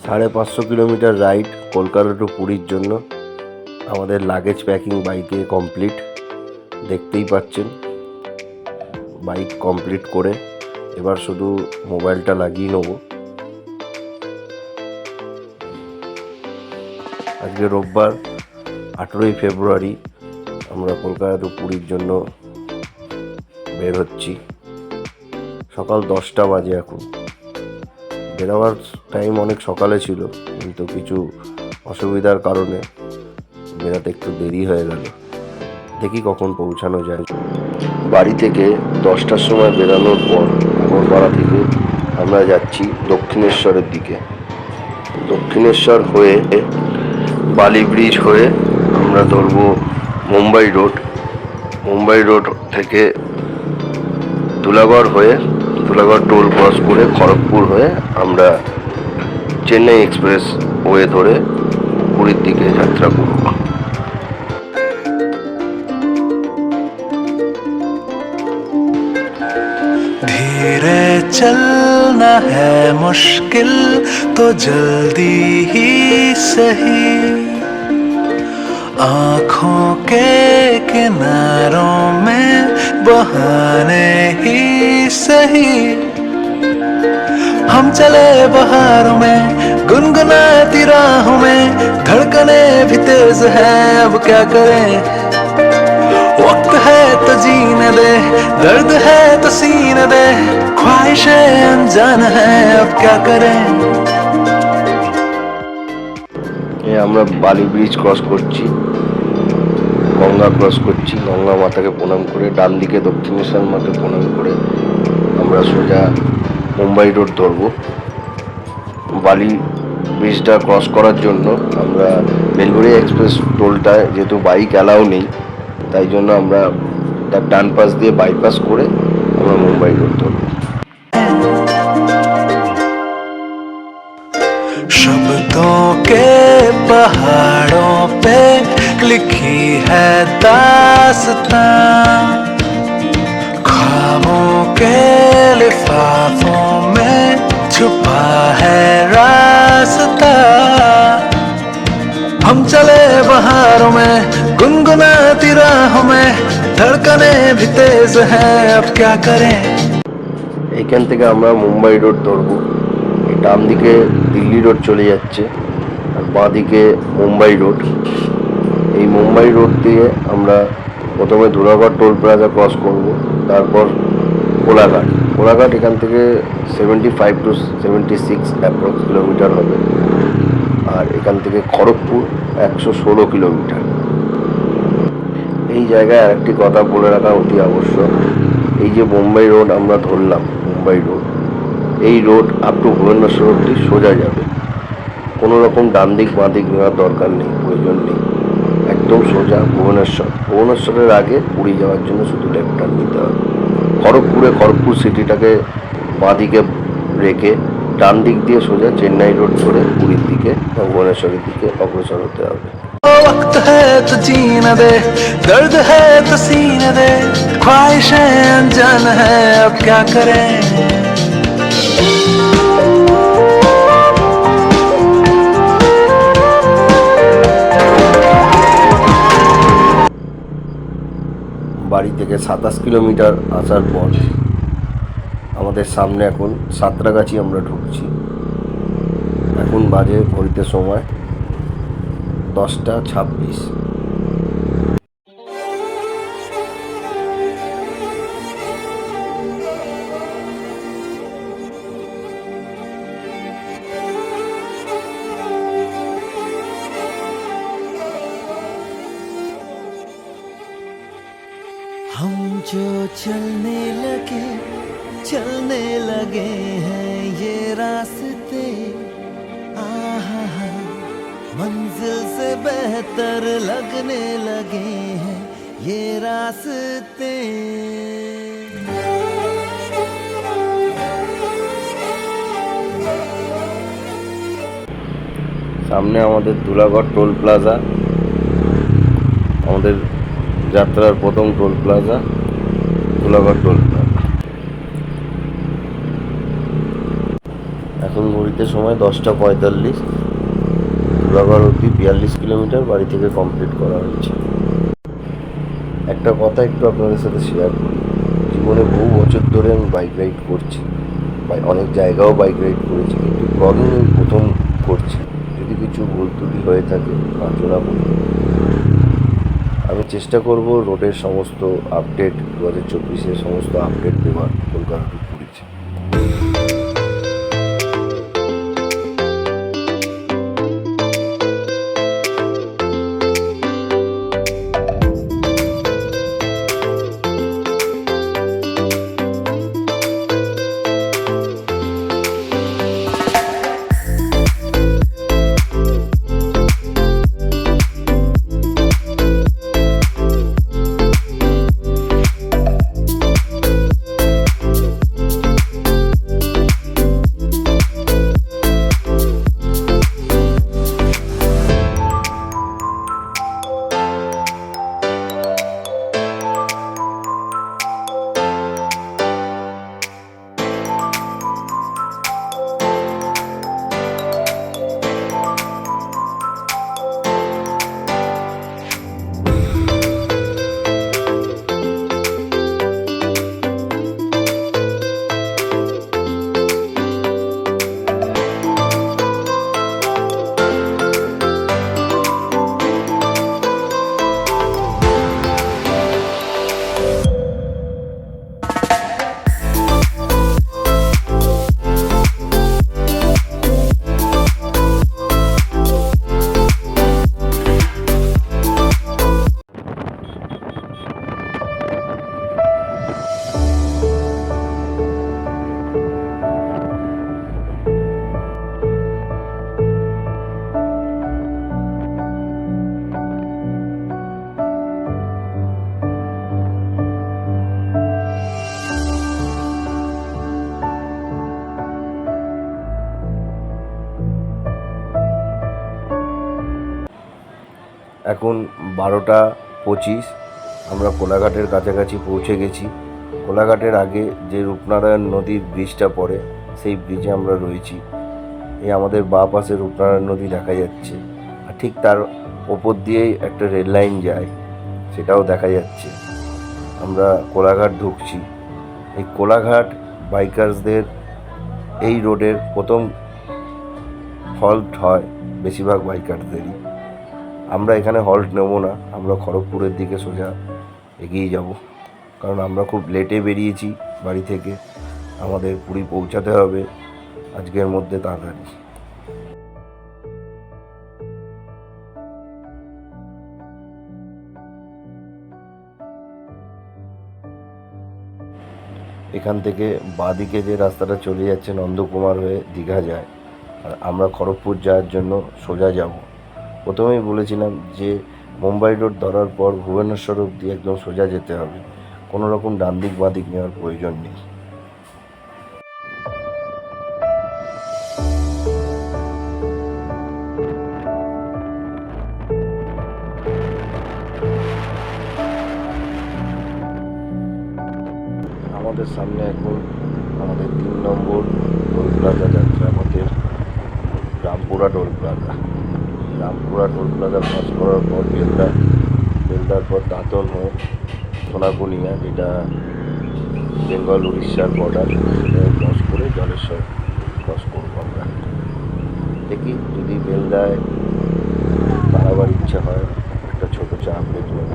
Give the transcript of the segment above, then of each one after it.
550 kilometre ride Kolkata two পুরীর জন্য। আমাদের লাগেজ প্যাকিং বাইকে কমপ্লিট, দেখতেই পাচ্ছেন। বাইক কমপ্লিট করে এবার শুধু মোবাইলটা লাগিয়ে নেব। আজকে রোববার 18ই ফেব্রুয়ারি, আমরা কলকাতা টু পুরীর জন্য বের হচ্ছি। সকাল 10টা বাজে। এখন বেরোবার টাইম অনেক সকালে ছিল, কিন্তু কিছু অসুবিধার কারণে বেরোতে একটু দেরি হয়ে গেল। দেখি কখন পৌঁছানো যায়। বাড়ি থেকে 10টার সময় বেরোনোর পর আগরপাড়া থেকে আমরা যাচ্ছি দক্ষিণেশ্বরের দিকে। দক্ষিণেশ্বর হয়ে বালি ব্রিজ হয়ে আমরা ধরবো মুম্বাই রোড। মুম্বাই রোড থেকে ধুলাগড় হয়ে, ধুলাগড় টোল ক্রস করে খড়গপুর হয়ে আমরা চেন্নাই এক্সপ্রেস ওয়ে ধরে পুরীর দিকে যাত্রা করব। धीरे चलना है मुश्किल तो जल्दी ही सही, आँखों के किनारों में बहाने ही सही। हम चले बहारों में गुनगुनाती राहों में, धड़कने भी तेज है अब क्या करें। वक्त है तो जीने दे, दर्द है तो सीने दे, ख्वाहिशें अनजान है अब क्या करें। আমরা বালি ব্রিজ ক্রস করছি, গঙ্গা ক্রস করছি। গঙ্গা মাতাকে প্রণাম করে ডান দিকে দক্ষিণেশ্বর মাকে প্রণাম করে আমরা সোজা মুম্বাই রোড ধরবো। বালি ব্রিজটা ক্রস করার জন্য আমরা বেলঘড়িয়া এক্সপ্রেস টোলটায় যেহেতু বাইক অ্যালাউ নেই, তাই জন্য আমরা তার ডান পাশ দিয়ে বাইপাস করে আমরা মুম্বাই রোড ধরবো। शब्दों के पहाड़ों पे लिखी है दास्तां, ख्वाबों के लिफाफों में छुपा है रास्ता। हम चले बहारों में गुनगुनाती राहों में, धड़कने भी तेज है अब क्या करें। এইখান থেকে আমরা মুম্বাই রোড ধরবো। এই ডান দিকে দিল্লি রোড চলে যাচ্ছে আর বাঁ দিকে মুম্বাই রোড। এই মুম্বাই রোড দিয়ে আমরা প্রথমে ধুলাগড় টোল প্লাজা ক্রস করব, তারপর কোলাঘাট। কোলাঘাট এখান থেকে 75 to 76 অ্যাপ্রক্স কিলোমিটার হবে, আর এখান থেকে খড়গপুর 116 কিলোমিটার। এই জায়গায় আরেকটি কথা বলে রাখা অতি আবশ্যক। এই যে মুম্বাই রোড আমরা ধরলাম, মুম্বাই রোড, এই রোড আপ টু ভুবনেশ্বর অবধি সোজা যাবে। কোনো রকম ডান দিক বাঁ দিক নেওয়ার দরকার নেই, প্রয়োজন নেই। একদম সোজা ভুবনেশ্বর। ভুবনেশ্বরের আগে পুরী যাওয়ার জন্য শুধু লেফট টার্ন নিতে হবে। খড়গপুর সিটিটাকে বাঁ দিকে রেখে ডান দিক দিয়ে সোজা চেন্নাই রোড ধরে পুরীর দিকে বা ভুবনেশ্বরের দিকে অগ্রসর হতে হবে। वक्त है तो जीने दे, दर्द है तो सीने दे, ख्वाहिशें अनजान है अब क्या करें। বাড়ি থেকে 27 কিলোমিটার আসার পর আমাদের সামনে এখন সাঁতরাগাছি আমরা ঢুকছি। এখন বাজে ঘড়িতে সময় 10:26। हम जो चलने लगे हैं ये रास्ते, आहा हा, मंजिल से बेहतर लगने लगे हैं ये रास्ते। সামনে আমাদের ধুলাগড় টোল প্লাজা, আমাদের যাত্রার প্রথম toll plaza Dhulagarh toll plaza. এখন ঘড়িতে বাড়িতে সময় 10:45, ধুলাগড় অবধি 42 কিলোমিটার বাড়ি থেকে কমপ্লিট করা হয়েছে। একটা কথা একটু আপনাদের সাথে শেয়ার করি। জীবনে বহু বছর ধরে আমি বাইক রাইড করছি, অনেক জায়গাও বাইক রাইড করেছি, কিন্তু ব্লগিং আমি প্রথম করছি। যদি কিছু ভুল ত্রুটি হয়ে থাকে মার্জনা করি। আমি চেষ্টা করব রোডের সমস্ত আপডেট, 2024-এর সমস্ত আপডেট দেওয়ার কলকাতা টু পুরীতে। এখন 12:25, আমরা কোলাঘাটের কাছাকাছি পৌঁছে গেছি। কোলাঘাটের আগে যে রূপনারায়ণ নদীর ব্রিজটা পড়ে, সেই ব্রিজে আমরা রয়েছি। এই আমাদের বাঁ পাশে রূপনারায়ণ নদী দেখা যাচ্ছে, আর ঠিক তার ওপর দিয়েই একটা রেল লাইন যায়, সেটাও দেখা যাচ্ছে। আমরা কোলাঘাট ঢুকছি। এই কোলাঘাট বাইকার্সদের এই রোডের প্রথম হল্ট হয় বেশিরভাগ বাইকারদেরই। আমরা এখানে হল্ট নেব না, আমরা খড়গপুরের দিকে সোজা এগিয়ে যাব, কারণ আমরা খুব লেটে বেরিয়েছি বাড়ি থেকে। আমাদের পুরী পৌঁছাতে হবে আজকের মধ্যে তাড়াতাড়ি। এখান থেকে বাঁদিকে যে রাস্তাটা চলে যাচ্ছে নন্দকুমার হয়ে দীঘা যায়, আর আমরা খড়গপুর যাওয়ার জন্য সোজা যাব। প্রথমেই বলেছিলাম যে মুম্বাই রোড ধরার পর ভুবনেশ্বর অবধি একদম সোজা যেতে হবে, কোনো রকম ডান দিক বাঁ দিক নেওয়ার প্রয়োজন নেই। আমাদের সামনে এখন আমাদের 3 নম্বর টোল প্লাজা যাচ্ছে, আমাদের Rampura toll plaza. Rampura toll plaza cross করার পর বেলদার পর দাঁতন হয়ে সোনাকুনিয়া, যেটা বেঙ্গল উড়িষ্যার বর্ডার, সেটা ক্রস করে জলেশ্বর ক্রস করবো আমরা। দেখি যদি বেলদায় দাঁড়াবার ইচ্ছা হয়, একটা ছোটো চা প্লেট নেব।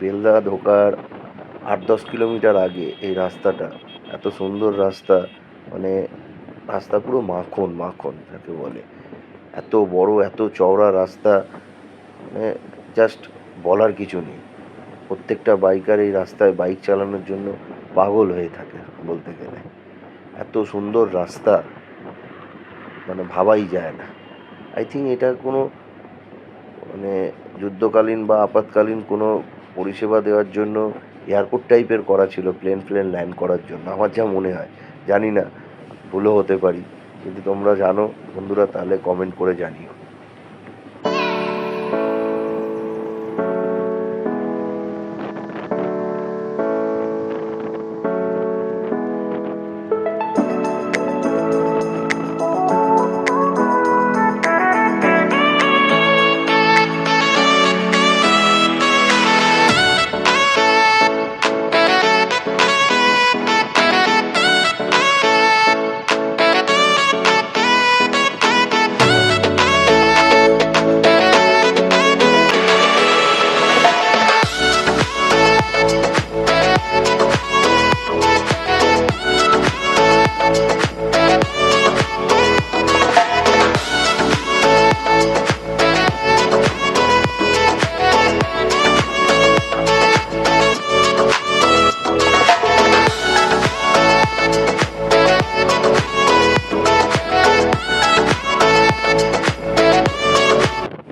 বেলদা ঢোকার 8-10 কিলোমিটার আগে এই রাস্তাটা, এত সুন্দর রাস্তা, মানে রাস্তা পুরো মাখন মাখন যাকে বলে। এত বড় এত চওড়া রাস্তা, মানে জাস্ট বলার কিছু নেই। প্রত্যেকটা বাইকার এই রাস্তায় বাইক চালানোর জন্য পাগল হয়ে থাকে বলতে গেলে। এত সুন্দর রাস্তা, মানে ভাবাই যায় না। আই থিঙ্ক এটা কোনো মানে যুদ্ধকালীন বা আপাতকালীন কোনো পরিষেবা দেওয়ার জন্য এয়ারপোর্ট টাইপের করা ছিল, প্লেন ল্যান্ড করার জন্য, আমার যা মনে হয়। জানি না, ভুলও হতে পারি, কিন্তু তোমরা জানো বন্ধুরা, তাহলে কমেন্ট করে জানিও।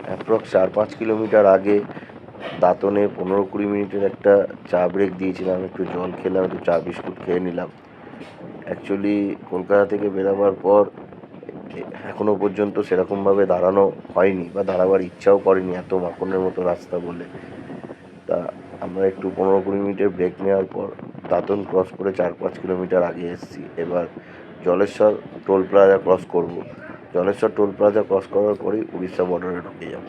অ্যাপ্রক্স 4-5 কিলোমিটার আগে দাঁতনে 15-20 মিনিটের একটা চা ব্রেক দিয়েছিলাম, একটু জল খেলাম, একটু চা বিস্কুট খেয়ে নিলাম। অ্যাকচুয়ালি কলকাতা থেকে বেরোবার পর এখনও পর্যন্ত সেরকমভাবে দাঁড়ানো হয়নি, বা দাঁড়াবার ইচ্ছাও করেনি, এত মাখনের মতো রাস্তা বলে। তা আমরা একটু 15-20 মিনিটের ব্রেক নেওয়ার পর দাঁতন ক্রস করে 4-5 কিলোমিটার আগে এসেছি। এবার জলেশ্বর টোল প্লাজা ক্রস করব। জলেশ্বর টোল প্লাজা ক্রস করার পরেই উড়িষ্যা বর্ডারে ঢুকে যাব।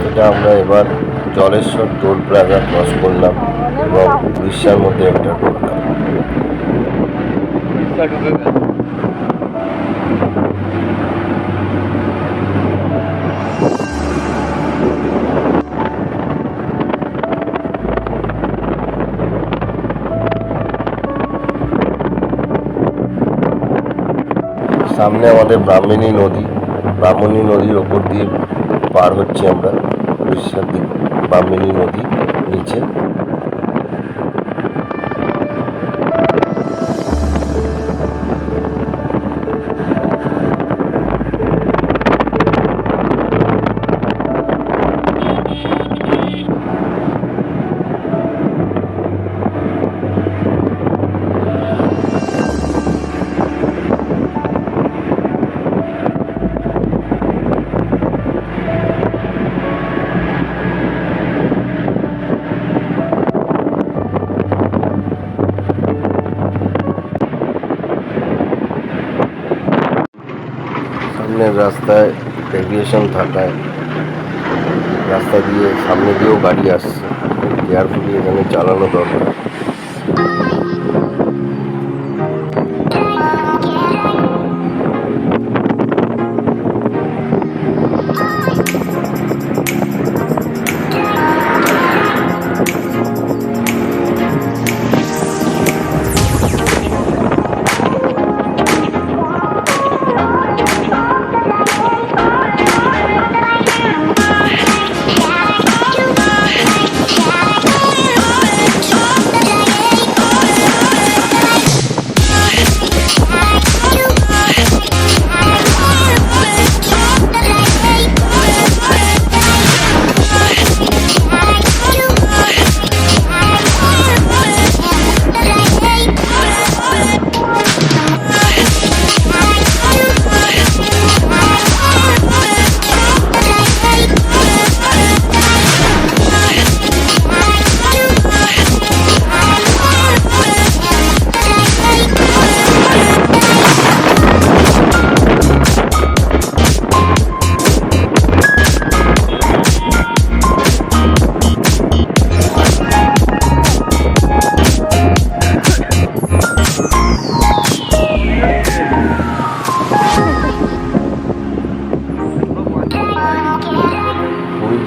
এটা আমরা এবার জলেশ্বর টোল প্লাজা ক্রস করলাম এবং উড়িষ্যার মধ্যে এন্টার করলাম। সামনে আমাদের ব্রাহ্মণী নদীর ওপর দিয়ে পার হচ্ছে আমরা উড়িষ্যার দিক। ব্রাহ্মণী নদী নিচে, সামনের রাস্তায় ডেভিয়েশন থাকায় রাস্তা দিয়ে সামনে দিয়েও গাড়ি আসছে, কেয়ারফুলি এখানে চালানো দরকার।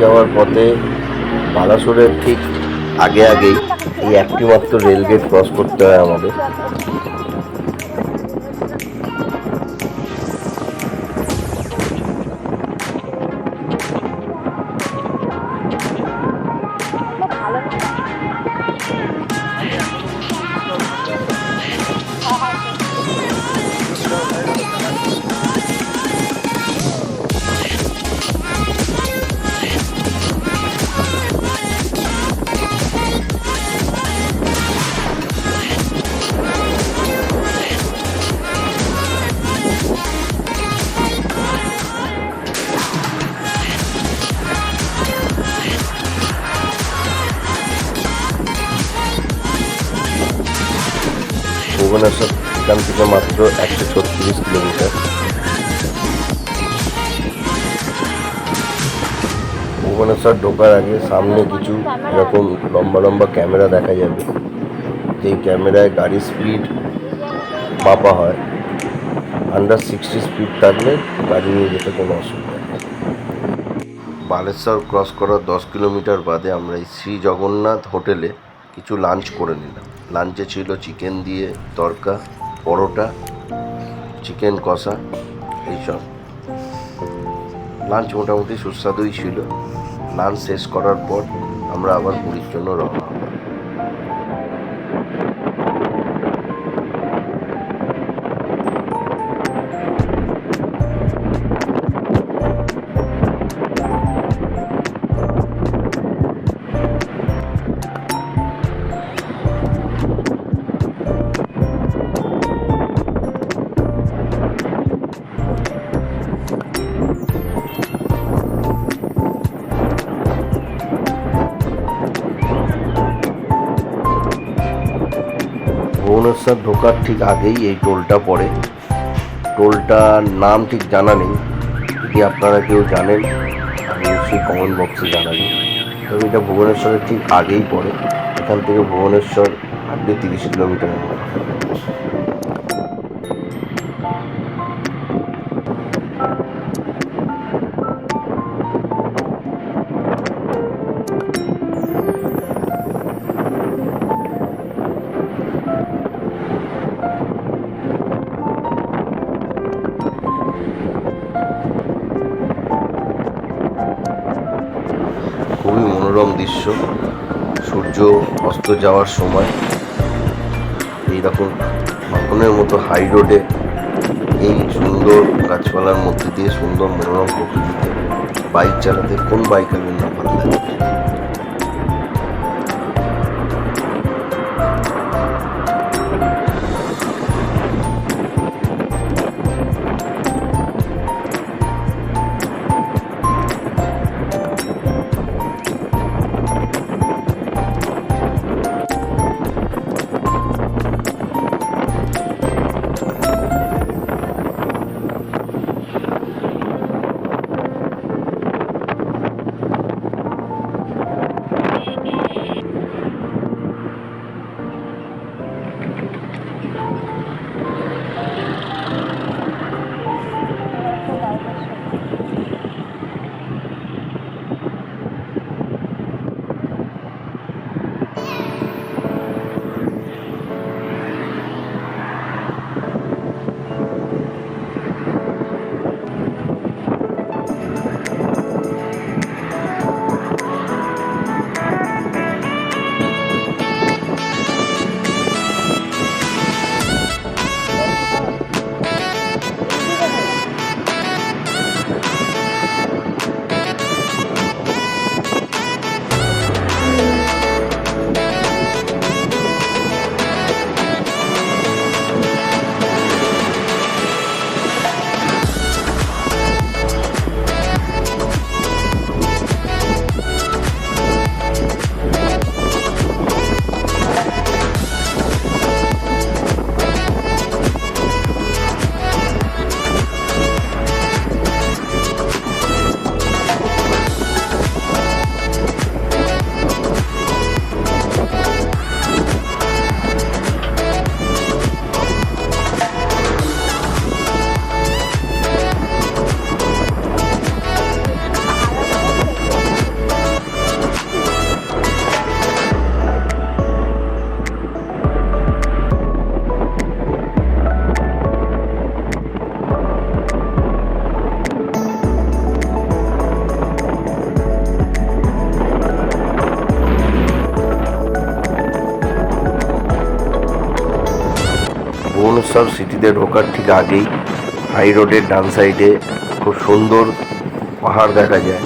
যাওয়ার পথে বালাসোরের ঠিক আগেই এই একটি মাত্র রেলগেট ক্রস করতে হয় আমাদের। ভুবনেশ্বর এখান থেকে মাত্র 136 কিলোমিটার। ভুবনেশ্বর ঢোকার আগে সামনে কিছু এরকম লম্বা লম্বা ক্যামেরা দেখা যাবে, যেই ক্যামেরায় গাড়ির স্পিড মাপা হয়। আন্ডার 60 স্পিড থাকলে গাড়ি নিয়ে যেতে কোনো অসুবিধা নেই। বালেশ্বর ক্রস করার 10 কিলোমিটার বাদে আমরা এই শ্রী জগন্নাথ হোটেলে কিছু লাঞ্চ করে নিলাম। লাঞ্চে ছিল চিকেন দিয়ে তড়কা, পরোটা, চিকেন কষা, এইসব। লাঞ্চ মোটামুটি সুস্বাদুই ছিল। লাঞ্চ শেষ করার পর আমরা আবার পুরীর জন্য রওনা হব। ভুবনেশ্বর ঢোকার ঠিক আগেই এই টোলটা পড়ে। টোলটার নাম ঠিক জানা নেই, যদি আপনারা কেউ জানেন আমি নিশ্চয়ই কমেন্ট বক্সে জানাবেন। তবে এটা ভুবনেশ্বরের ঠিক আগেই পড়ে। এখান থেকে ভুবনেশ্বর 30 কিলোমিটারের মতো। খুবই মনোরম দৃশ্য। সূর্য অস্ত যাওয়ার সময় এইরকম মাখনের মতো হাই রোডে এই সুন্দর গাছপালার মধ্যে দিয়ে সুন্দর মনোরম প্রকৃতিতে বাইক চালাতে কোন বাইকারের না ভালো লাগে। ভুবনেশ্বর সিটিতে ঢোকার ঠিক আগেই হাই রোডের ডান সাইডে খুব সুন্দর পাহাড় দেখা যায়।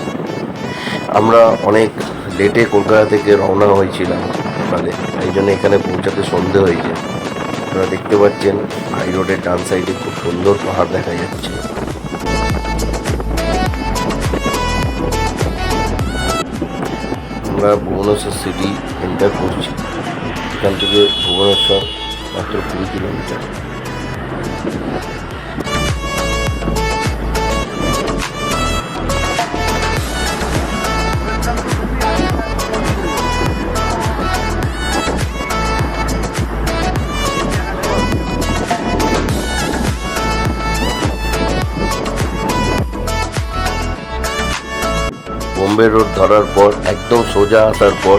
আমরা অনেক লেটে কলকাতা থেকে রওনা হয়েছিলাম সকালে, এই জন্য এখানে পৌঁছাতে সন্ধে হয়েছে। আপনারা দেখতে পাচ্ছেন হাই রোডের ডান সাইডে খুব সুন্দর পাহাড় দেখা যাচ্ছে। আমরা ভুবনেশ্বর সিটি এন্টার করছি। এখান থেকে ভুবনেশ্বর মাত্র 20 কিলোমিটার। বোম্বে রোড ধরার পর একদম সোজা আসার পর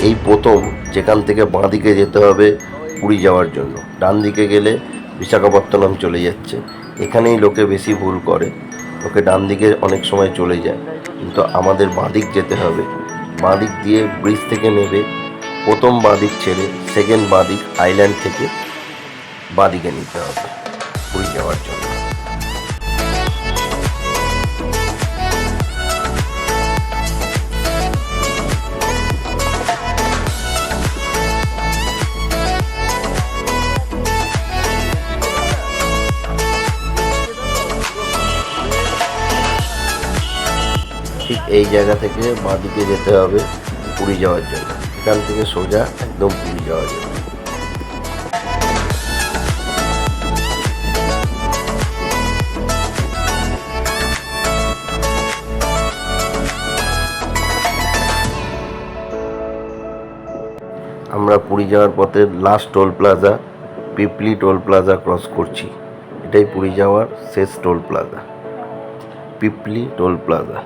এই প্রথম যেখান থেকে বাঁ দিকে যেতে হবে পুরী যাওয়ার জন্য। ডান দিকে গেলে বিশাখাপত্তনম চলে যাচ্ছে। এখানেই লোকে বেশি ভুল করে, লোকে ডান দিকে অনেক সময় চলে যায়, কিন্তু আমাদের বাঁ দিক যেতে হবে। বাঁ দিক দিয়ে ব্রিজ থেকে নেবে, প্রথম বাঁ দিক ছেড়ে সেকেন্ড বাঁ দিক আইল্যান্ড থেকে বাঁ দিকে নিতে হবে পুরী যাওয়ার জন্য। ঠিক এই জায়গা থেকে বাঁ দিকে যেতে হবে পুরী যাওয়ার জন্য। এখান থেকে সোজা একদম পুরী যাওয়া যাবে। আমরা পুরী যাওয়ার পথে last toll plaza Pipli toll plaza cross করছি। এটাই পুরী যাওয়ার শেষ toll plaza, Pipli toll plaza.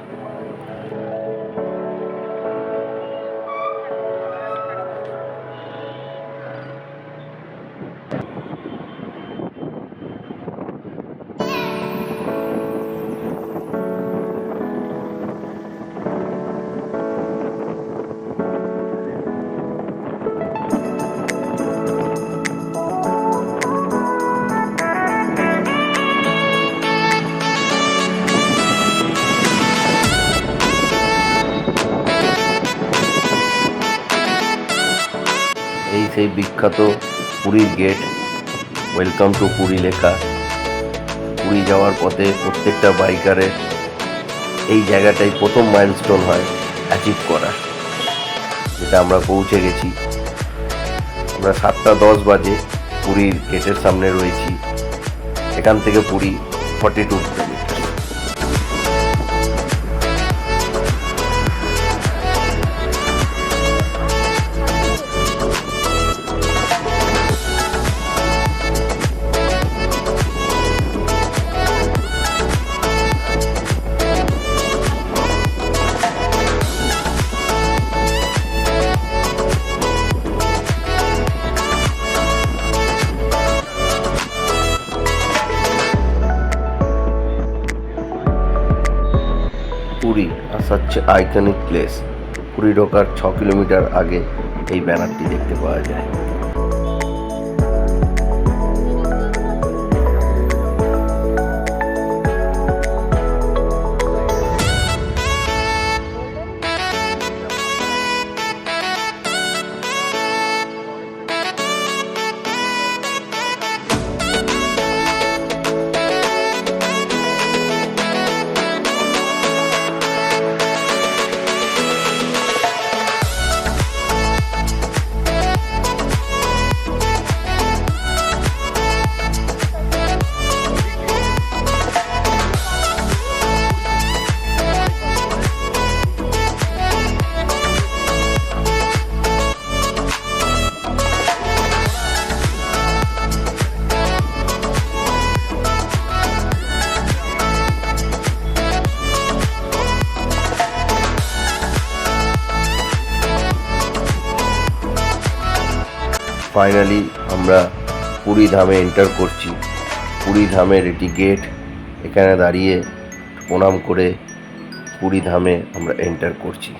এই সেই বিখ্যাত পুরীর গেট, ওয়েলকাম টু পুরী লেখা। পুরী যাওয়ার পথে প্রত্যেকটা বাইকারের এই জায়গাটাই প্রথম মাইলস্টোন হয় অ্যাচিভ করা, যেটা আমরা পৌঁছে গেছি। আমরা 7:10 বাজে পুরীর গেটের সামনে রয়েছি। এখান থেকে পুরী 42 কিলোমিটার। পুরী আর such আইকনিক প্লেস। পুরী ঢোকার 6 কিলোমিটার আগে এই ব্যানারটি দেখতে পাওয়া যায়। ফাইনালি আমরা পুরী ধামে এন্টার করছি। পুরী ধামের এটি গেট। এখানে দাঁড়িয়ে প্রণাম করে পুরী ধামে আমরা এন্টার করছি।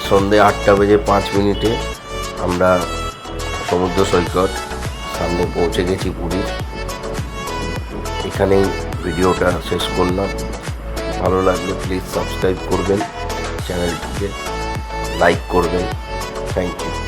সন্ধে 8:05 আমরা সমুদ্র সৈকত সামনে পৌঁছে গেছি পুরীর। এখানেই ভিডিওটা শেষ করলাম। ভালো লাগলে প্লিজ সাবস্ক্রাইব করবেন, চ্যানেলটিকে লাইক করবেন। Thank you.